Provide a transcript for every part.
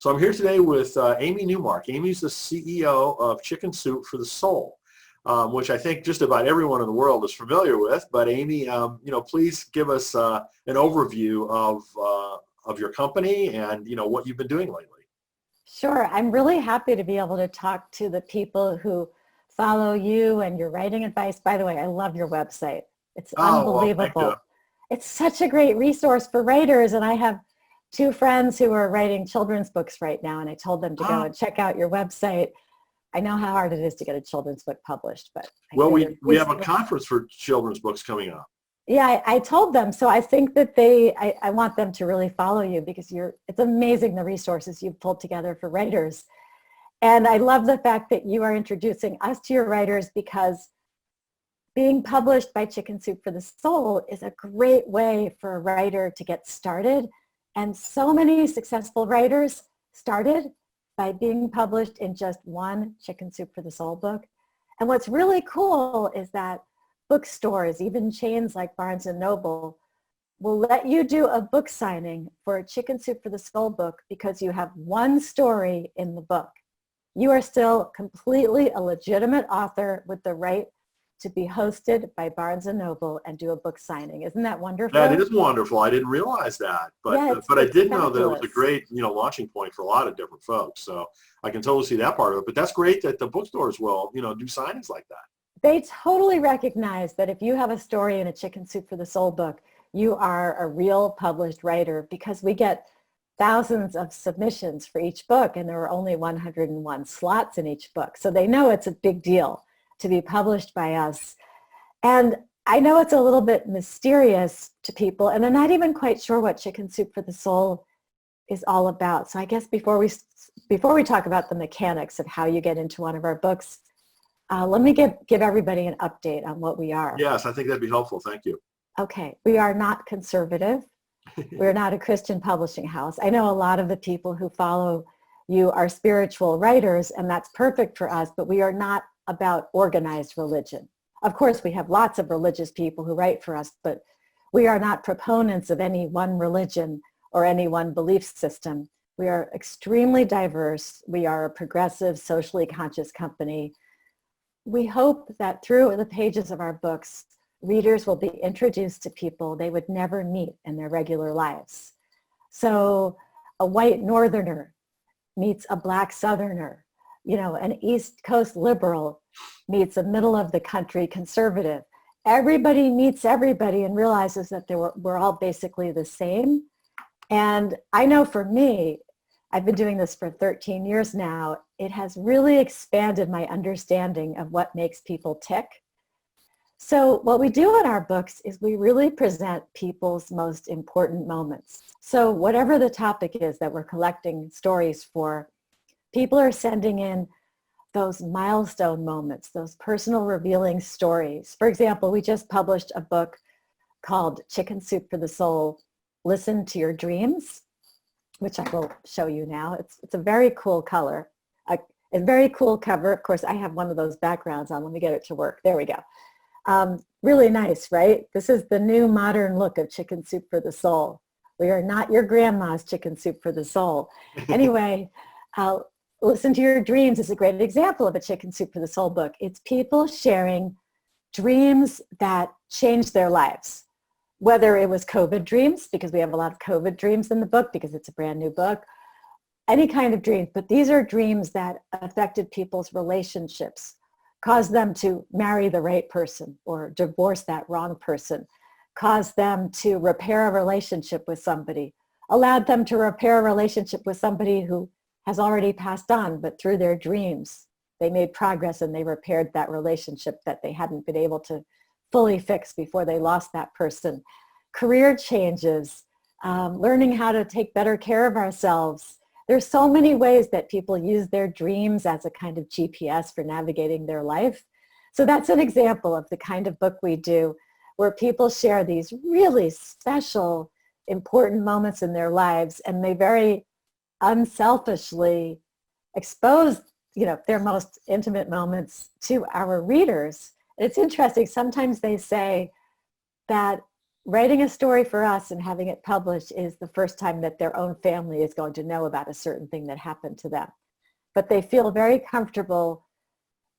So I'm here today with Amy Newmark. Amy's the CEO of Chicken Soup for the Soul, which I think just about everyone in the world is familiar with. But Amy, please give us an overview of your company and what you've been doing lately. Sure. I'm really happy to be able to talk to the people who follow you and your writing advice. By the way, I love your website. It's unbelievable. Well, it's such a great resource for writers. And I have two friends who are writing children's books right now, and I told them to go and check out your website. I know how hard it is to get a children's book published, but we have a conference for children's books coming up. Yeah, I told them. So I think that I want them to really follow you because it's amazing the resources you've pulled together for writers. And I love the fact that you are introducing us to your writers, because being published by Chicken Soup for the Soul is a great way for a writer to get started. And so many successful writers started by being published in just one Chicken Soup for the Soul book. And what's really cool is that bookstores, even chains like Barnes and Noble, will let you do a book signing for a Chicken Soup for the Soul book because you have one story in the book. You are still completely a legitimate author with the right to be hosted by Barnes and Noble and do a book signing. Isn't that wonderful? That is wonderful. I didn't realize that, but I did know that it was a great launching point for a lot of different folks. So I can totally see that part of it. But that's great that the bookstores will do signings like that. They totally recognize that if you have a story in a Chicken Soup for the Soul book, you are a real published writer, because we get thousands of submissions for each book, and there are only 101 slots in each book. So they know it's a big deal to be published by us. And I know it's a little bit mysterious to people, and they're not even quite sure what Chicken Soup for the Soul is all about. So I guess before we talk about the mechanics of how you get into one of our books, let me give everybody an update on what we are. Yes, I think that'd be helpful. Thank you. Okay, we are not conservative. We're not a Christian publishing house. I know a lot of the people who follow you are spiritual writers, and that's perfect for us, but we are not about organized religion. Of course, we have lots of religious people who write for us, but we are not proponents of any one religion or any one belief system. We are extremely diverse. We are a progressive, socially conscious company. We hope that through the pages of our books, readers will be introduced to people they would never meet in their regular lives. So a white northerner meets a black southerner. An East Coast liberal meets a middle of the country conservative. Everybody meets everybody and realizes that we're all basically the same. And I know for me, I've been doing this for 13 years now. It has really expanded my understanding of what makes people tick. So what we do in our books is we really present people's most important moments. So whatever the topic is that we're collecting stories for, people are sending in those milestone moments, those personal revealing stories. For example, we just published a book called Chicken Soup for the Soul, Listen to Your Dreams, which I will show you now. It's a very cool color, a very cool cover. Of course, I have one of those backgrounds on. Let me get it to work. There we go. Really nice, right? This is the new modern look of Chicken Soup for the Soul. We are not your grandma's Chicken Soup for the Soul. Anyway, Listen to Your Dreams is a great example of a Chicken Soup for the Soul book. It's people sharing dreams that changed their lives, whether it was COVID dreams, because we have a lot of COVID dreams in the book because it's a brand new book, any kind of dreams. But these are dreams that affected people's relationships, caused them to marry the right person or divorce that wrong person, caused them to repair a relationship with somebody, allowed them to repair a relationship with somebody who has already passed on, but through their dreams, they made progress and they repaired that relationship that they hadn't been able to fully fix before they lost that person. Career changes, learning how to take better care of ourselves. There's so many ways that people use their dreams as a kind of GPS for navigating their life. So that's an example of the kind of book we do, where people share these really special, important moments in their lives, and they very unselfishly expose, their most intimate moments to our readers. It's interesting. Sometimes they say that writing a story for us and having it published is the first time that their own family is going to know about a certain thing that happened to them. But they feel very comfortable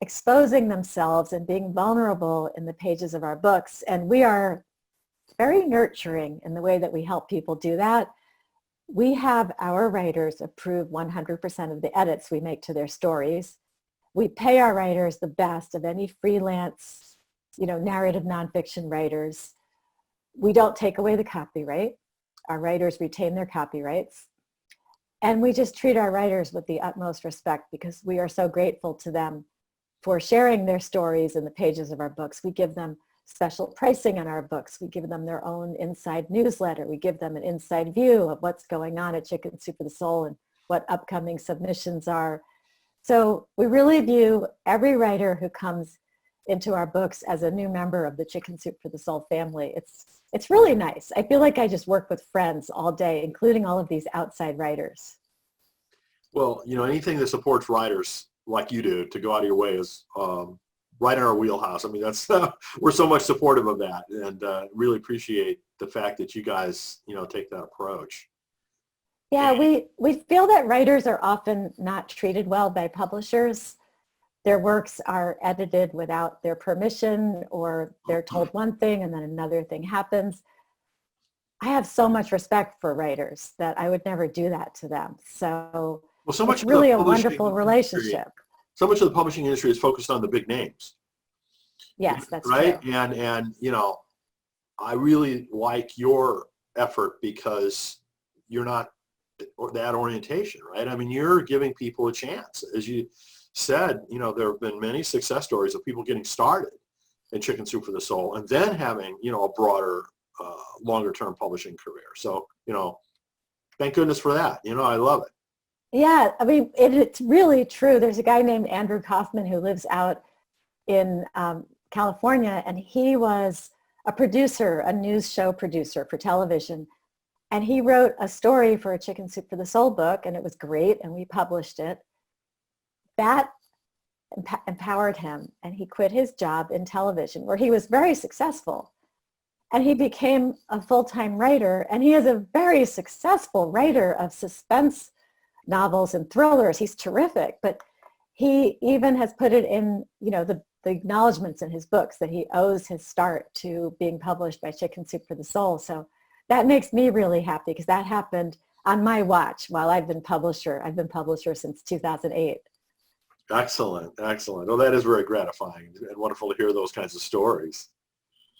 exposing themselves and being vulnerable in the pages of our books. And we are very nurturing in the way that we help people do that. We have our writers approve 100% of the edits we make to their stories. We pay our writers the best of any freelance, narrative nonfiction writers. We don't take away the copyright. Our writers retain their copyrights. And we just treat our writers with the utmost respect because we are so grateful to them for sharing their stories in the pages of our books. We give them special pricing in our books. We give them their own inside newsletter. We give them an inside view of what's going on at Chicken Soup for the Soul and what upcoming submissions are. So we really view every writer who comes into our books as a new member of the Chicken Soup for the Soul family. It's really nice. I feel like I just work with friends all day, including all of these outside writers. Well, anything that supports writers like you do to go out of your way is right in our wheelhouse. I mean, that's we're so much supportive of that, and really appreciate the fact that you guys, take that approach. Yeah, we feel that writers are often not treated well by publishers. Their works are edited without their permission, or they're told one thing and then another thing happens. I have so much respect for writers that I would never do that to them. So it's really a wonderful relationship. So much of the publishing industry is focused on the big names. Yes, that's right. True. And I really like your effort because you're not that orientation, right? I mean, you're giving people a chance. As you said, there have been many success stories of people getting started in Chicken Soup for the Soul and then having, a broader, longer-term publishing career. So, thank goodness for that. I love it. Yeah, I mean, it's really true. There's a guy named Andrew Kaufman who lives out in California, and he was a producer, a news show producer for television. And he wrote a story for a Chicken Soup for the Soul book, and it was great, and we published it. That empowered him, and he quit his job in television, where he was very successful. And he became a full-time writer, and he is a very successful writer of suspense novels and thrillers. He's terrific, but he even has put it in, the acknowledgments in his books that he owes his start to being published by Chicken Soup for the Soul. So that makes me really happy because that happened on my watch while I've been publisher. I've been publisher since 2008. Excellent. Well, that is very gratifying and wonderful to hear those kinds of stories.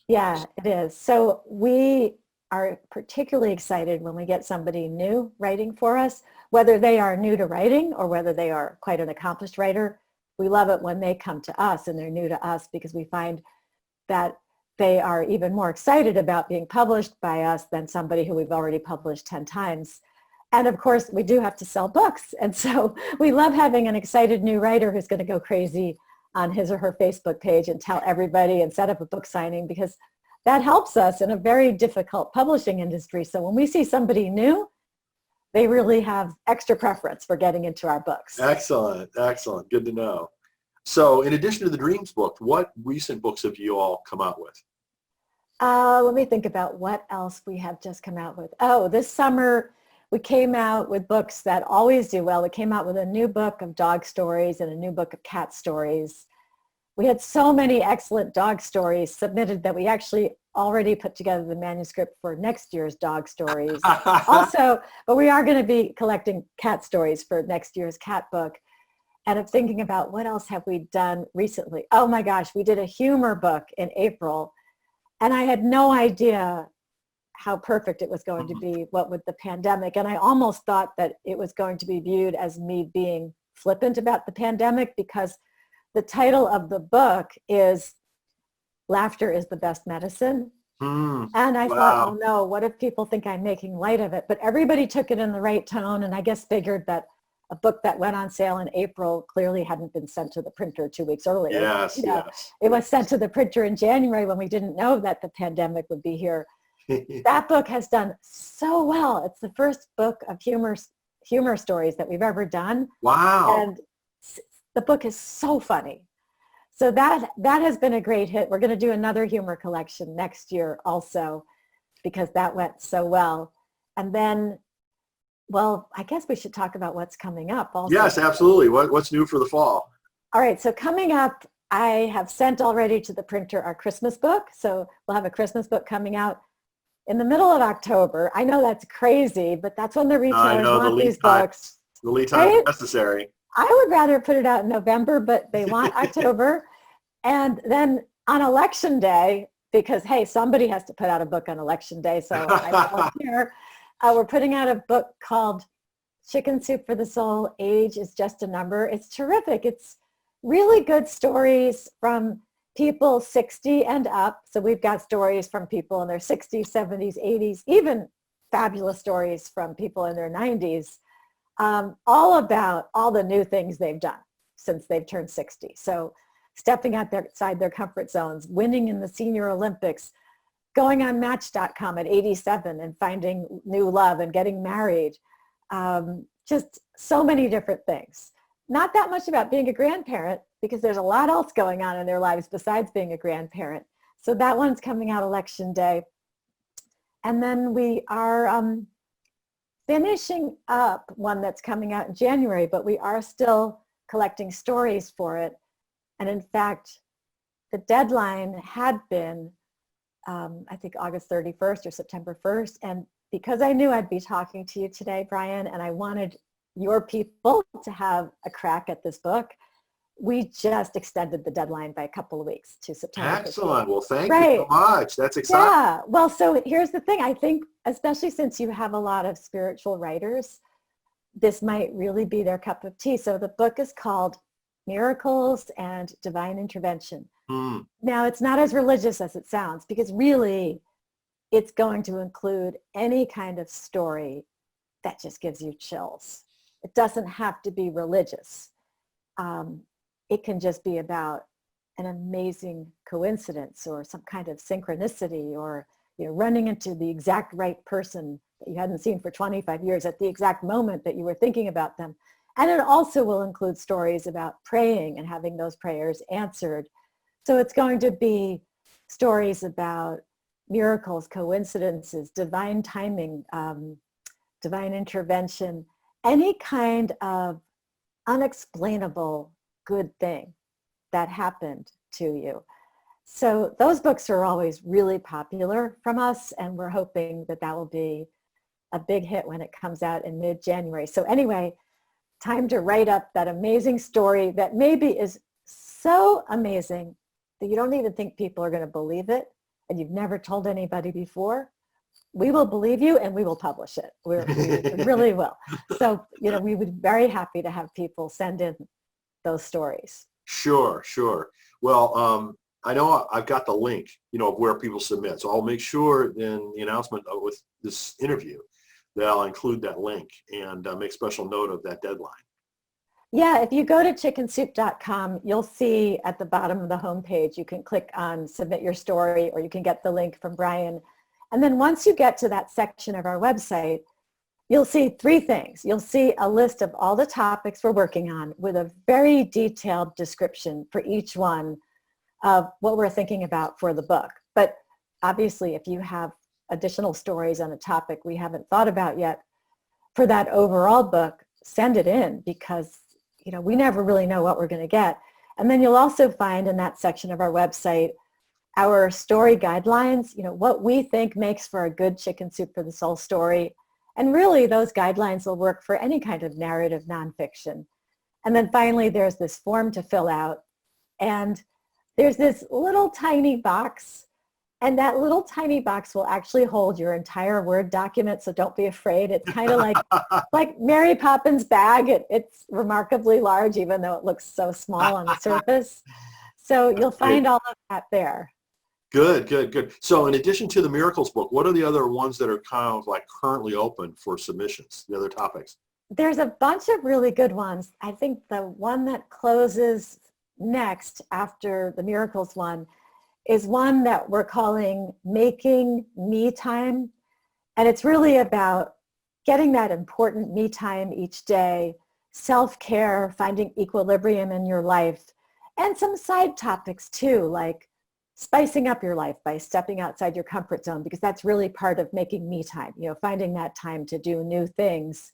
Yeah, it is. So we are particularly excited when we get somebody new writing for us, whether they are new to writing or whether they are quite an accomplished writer. We love it when they come to us and they're new to us because we find that they are even more excited about being published by us than somebody who we've already published 10 times. And of course, we do have to sell books. And so we love having an excited new writer who's going to go crazy on his or her Facebook page and tell everybody and set up a book signing, because that helps us in a very difficult publishing industry. So when we see somebody new, they really have extra preference for getting into our books. Excellent. Good to know. So in addition to the Dreams book, what recent books have you all come out with? Let me think about what else we have just come out with. Oh, this summer we came out with books that always do well. We came out with a new book of dog stories and a new book of cat stories. We had so many excellent dog stories submitted that we actually already put together the manuscript for next year's dog stories. Also, but we are going to be collecting cat stories for next year's cat book. And I'm thinking about what else have we done recently. Oh my gosh, we did a humor book in April, and I had no idea how perfect it was going to be, what with the pandemic. And I almost thought that it was going to be viewed as me being flippant about the pandemic, because the title of the book is Laughter is the Best Medicine. And I thought, oh no, what if people think I'm making light of it? But everybody took it in the right tone, and I guess figured that a book that went on sale in April clearly hadn't been sent to the printer 2 weeks earlier. Yes. It was sent to the printer in January when we didn't know that the pandemic would be here. That book has done so well. It's the first book of humor stories that we've ever done. Wow. And the book is so funny. So that has been a great hit. We're going to do another humor collection next year also. because that went so well. And then, well, I guess we should talk about what's coming up also. Yes, absolutely. What's new for the fall? All right, so coming up, I have sent already to the printer our Christmas book. So we'll have a Christmas book coming out in the middle of October. I know that's crazy, but that's when the retailers want these books. The lead time is necessary. I would rather put it out in November, but they want October. And then on election day, because hey, somebody has to put out a book on election day, so I volunteer. We're putting out a book called Chicken Soup for the Soul, Age is Just a Number. It's terrific. It's really good stories from people 60 and up. So we've got stories from people in their 60s, 70s, 80s, even fabulous stories from people in their 90s, all about all the new things they've done since they've turned 60. So stepping outside their comfort zones, winning in the Senior Olympics, going on Match.com at 87 and finding new love and getting married. Just so many different things. Not that much about being a grandparent because there's a lot else going on in their lives besides being a grandparent. So that one's coming out election day. And then we are finishing up one that's coming out in January, but we are still collecting stories for it. And in fact, the deadline had been, I think, August 31st or September 1st. And because I knew I'd be talking to you today, Brian, and I wanted your people to have a crack at this book, we just extended the deadline by a couple of weeks to September 15th. Excellent. Well, thank you so much. That's exciting. Yeah. Well, so here's the thing. I think, especially since you have a lot of spiritual writers, this might really be their cup of tea. So the book is called Miracles and Divine Intervention. Now, it's not as religious as it sounds because really it's going to include any kind of story that just gives you chills. It doesn't have to be religious. It can just be about an amazing coincidence or some kind of synchronicity, or running into the exact right person that you hadn't seen for 25 years at the exact moment that you were thinking about them. And it also will include stories about praying and having those prayers answered. So it's going to be stories about miracles, coincidences, divine timing, divine intervention, any kind of unexplainable good thing that happened to you. So those books are always really popular from us, and we're hoping that that will be a big hit when it comes out in mid-January. So anyway, time to write up that amazing story that maybe is so amazing that you don't even think people are going to believe it, and you've never told anybody before. We will believe you and we will publish it. We really will. So, we would be very happy to have people send in those stories. Sure. Well, I know I've got the link, of where people submit. So I'll make sure in the announcement with this interview that I'll include that link and make special note of that deadline. Yeah, if you go to chickensoup.com, you'll see at the bottom of the homepage, you can click on submit your story, or you can get the link from Brian. And then once you get to that section of our website, you'll see three things. You'll see a list of all the topics we're working on with a very detailed description for each one of what we're thinking about for the book. But obviously, if you have additional stories on a topic we haven't thought about yet for that overall book, send it in, because we never really know what we're going to get. And then you'll also find in that section of our website our story guidelines, what we think makes for a good Chicken Soup for the Soul story. And really, those guidelines will work for any kind of narrative nonfiction. And then finally, there's this form to fill out. And there's this little tiny box. And that little tiny box will actually hold your entire Word document, so don't be afraid. It's kind of like Mary Poppins' bag. It's remarkably large, even though it looks so small on the surface. So you'll find all of that there. Good. So in addition to the Miracles book, what are the other ones that are kind of like currently open for submissions, the other topics? There's a bunch of really good ones. I think the one that closes next after the Miracles one is one that we're calling Making Me Time. And it's really about getting that important me time each day, self-care, finding equilibrium in your life, and some side topics too, like spicing up your life by stepping outside your comfort zone, because that's really part of making me time, finding that time to do new things.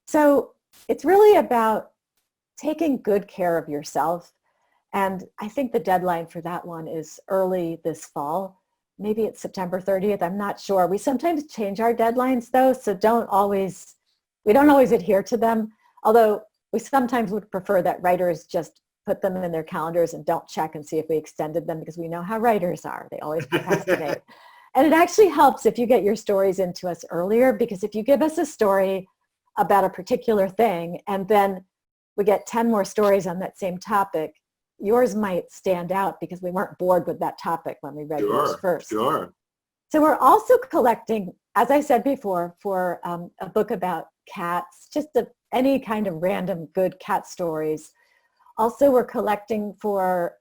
So it's really about taking good care of yourself. And I think the deadline for that one is early this fall. Maybe it's September 30th. I'm not sure. We sometimes change our deadlines though, so we don't always adhere to them. Although we sometimes would prefer that writers just put them in their calendars and don't check and see if we extended them, because we know how writers are. They always procrastinate. And it actually helps if you get your stories into us earlier, because if you give us a story about a particular thing and then we get 10 more stories on that same topic, yours might stand out because we weren't bored with that topic when we read yours first. Sure. So we're also collecting, as I said before, for a book about cats, just any kind of random good cat stories. Also, we're collecting for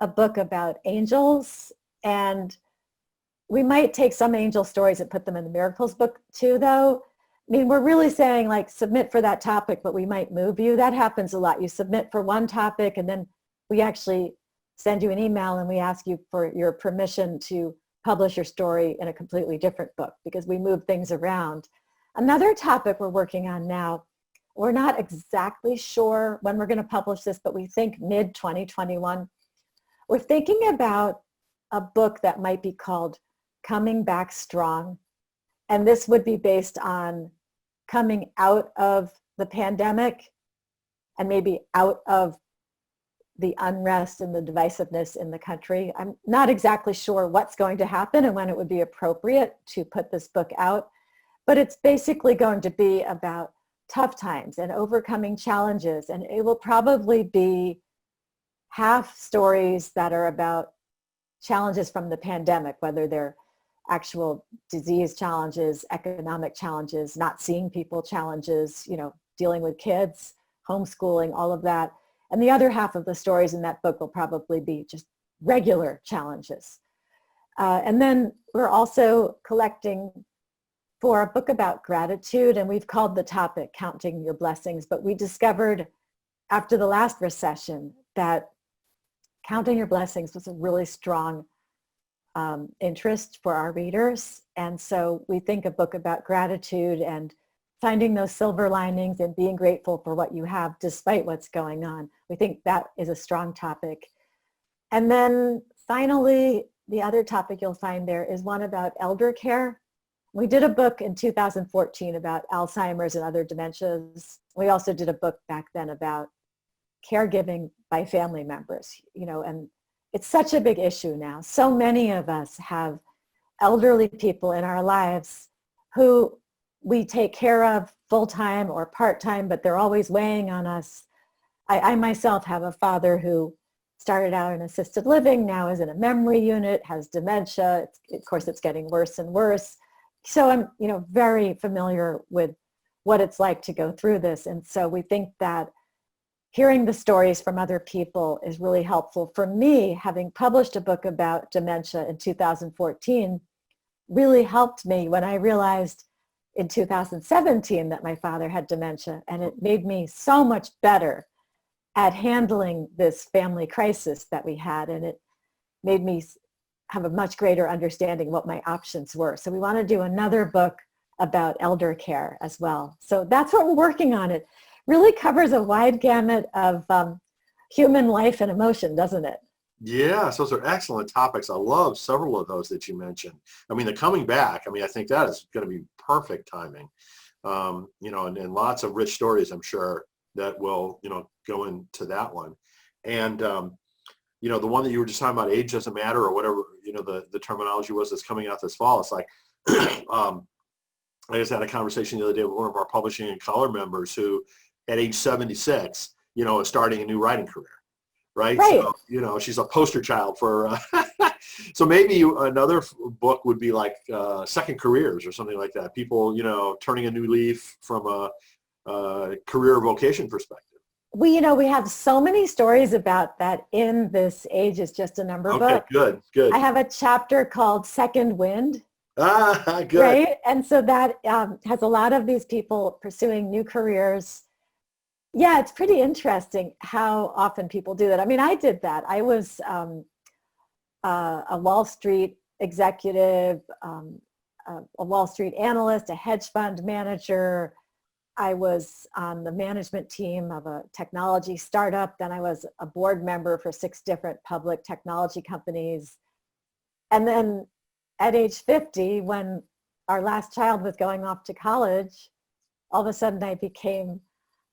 a book about angels, and we might take some angel stories and put them in the miracles book too, though. I mean, we're really saying, like, submit for that topic, but we might move you. That happens a lot. You submit for one topic, and then we actually send you an email and we ask you for your permission to publish your story in a completely different book, because we move things around. Another topic we're working on now, we're not exactly sure when we're going to publish this, but we think mid-2021. We're thinking about a book that might be called Coming Back Strong. And this would be based on coming out of the pandemic and maybe out of the unrest and the divisiveness in the country. I'm not exactly sure what's going to happen and when it would be appropriate to put this book out, but it's basically going to be about tough times and overcoming challenges. And it will probably be half stories that are about challenges from the pandemic, whether they're actual disease challenges, economic challenges, not seeing people challenges, dealing with kids, homeschooling, all of that. And the other half of the stories in that book will probably be just regular challenges. And then we're also collecting for a book about gratitude, and we've called the topic Counting Your Blessings, but we discovered after the last recession that counting your blessings was a really strong interest for our readers. And so we think a book about gratitude and finding those silver linings and being grateful for what you have despite what's going on. We think that is a strong topic. And then finally, the other topic you'll find there is one about elder care. We did a book in 2014 about Alzheimer's and other dementias. We also did a book back then about caregiving by family members, and it's such a big issue now. So many of us have elderly people in our lives who we take care of full-time or part-time, but they're always weighing on us. I myself have a father who started out in assisted living, now is in a memory unit, has dementia. Of course, it's getting worse and worse. So I'm, very familiar with what it's like to go through this. And so we think that hearing the stories from other people is really helpful. For me, having published a book about dementia in 2014 really helped me when I realized in 2017 that my father had dementia, and it made me so much better at handling this family crisis that we had, and it made me have a much greater understanding what my options were. So we want to do another book about elder care as well. So that's what we're working on. It really covers a wide gamut of human life and emotion, doesn't it? Yes, those are excellent topics. I love several of those that you mentioned. I mean, the coming back, I think that is going to be perfect timing, and lots of rich stories, I'm sure, that will, go into that one. And, the one that you were just talking about, age doesn't matter, or whatever, the terminology was that's coming out this fall. It's like, I just had a conversation the other day with one of our publishing and color members who, at age 76, is starting a new writing career. Right. So, she's a poster child for, so maybe another book would be like Second Careers or something like that. People, turning a new leaf from a career vocation perspective. We have so many stories about that in this Age is Just a Number book. Okay, good. I have a chapter called Second Wind. Good. Right. And so that has a lot of these people pursuing new careers. Yeah, it's pretty interesting how often people do that. I mean, I did that. I was a Wall Street executive, a Wall Street analyst, a hedge fund manager. I was on the management team of a technology startup. Then I was a board member for 6 different public technology companies. And then at age 50, when our last child was going off to college, all of a sudden I became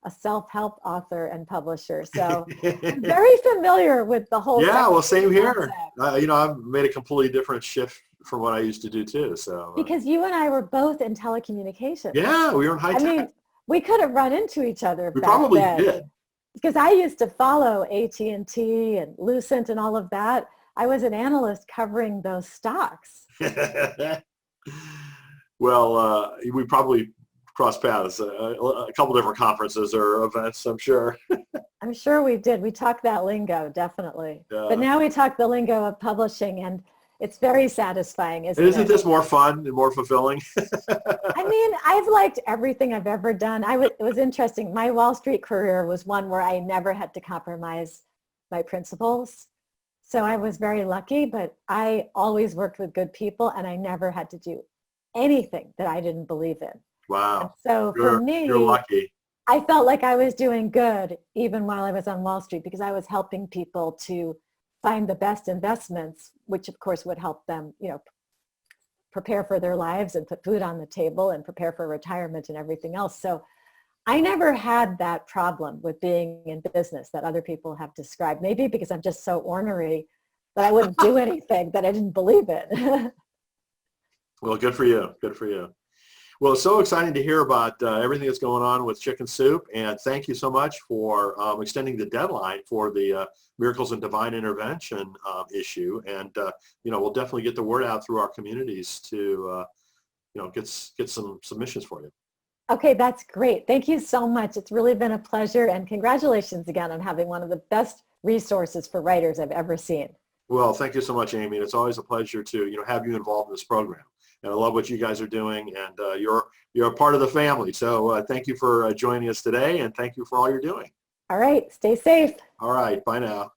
a self-help author and publisher. So I'm very familiar with the whole Yeah, well, same here. concept. You know, I've made a completely different shift from what I used to do too. So Because you and I were both in telecommunications. yeah, we were in high tech. I mean, we could have run into each other We back probably then. did. Because I used to follow AT&T and Lucent and all of that. I was an analyst covering those stocks. Well, we probably crossed paths a couple different conferences or events, I'm sure. I'm sure we did. We talked that lingo, definitely. Yeah. But now we talk the lingo of publishing, and it's very satisfying, isn't it? Isn't this more fun and more fulfilling? I mean, I've liked everything I've ever done. It was interesting. My Wall Street career was one where I never had to compromise my principles. So I was very lucky, but I always worked with good people, and I never had to do anything that I didn't believe in. Wow. And so for me, you're lucky. I felt like I was doing good even while I was on Wall Street, because I was helping people to find the best investments, which of course would help them, you know, prepare for their lives and put food on the table and prepare for retirement and everything else. So I never had that problem with being in business that other people have described, maybe because I'm just so ornery that I wouldn't do anything that I didn't believe in. Well, good for you. Good for you. Well, it's so exciting to hear about everything that's going on with Chicken Soup, and thank you so much for extending the deadline for the Miracles and Divine Intervention issue. And you know, we'll definitely get the word out through our communities to you know, get some submissions for you. Okay, that's great. Thank you so much. It's really been a pleasure, and congratulations again on having one of the best resources for writers I've ever seen. Well, thank you so much, Amy. And it's always a pleasure to, you know, have you involved in this program. And I love what you guys are doing, and you're a part of the family. So thank you for joining us today, and thank you for all you're doing. All right, stay safe. All right, bye now.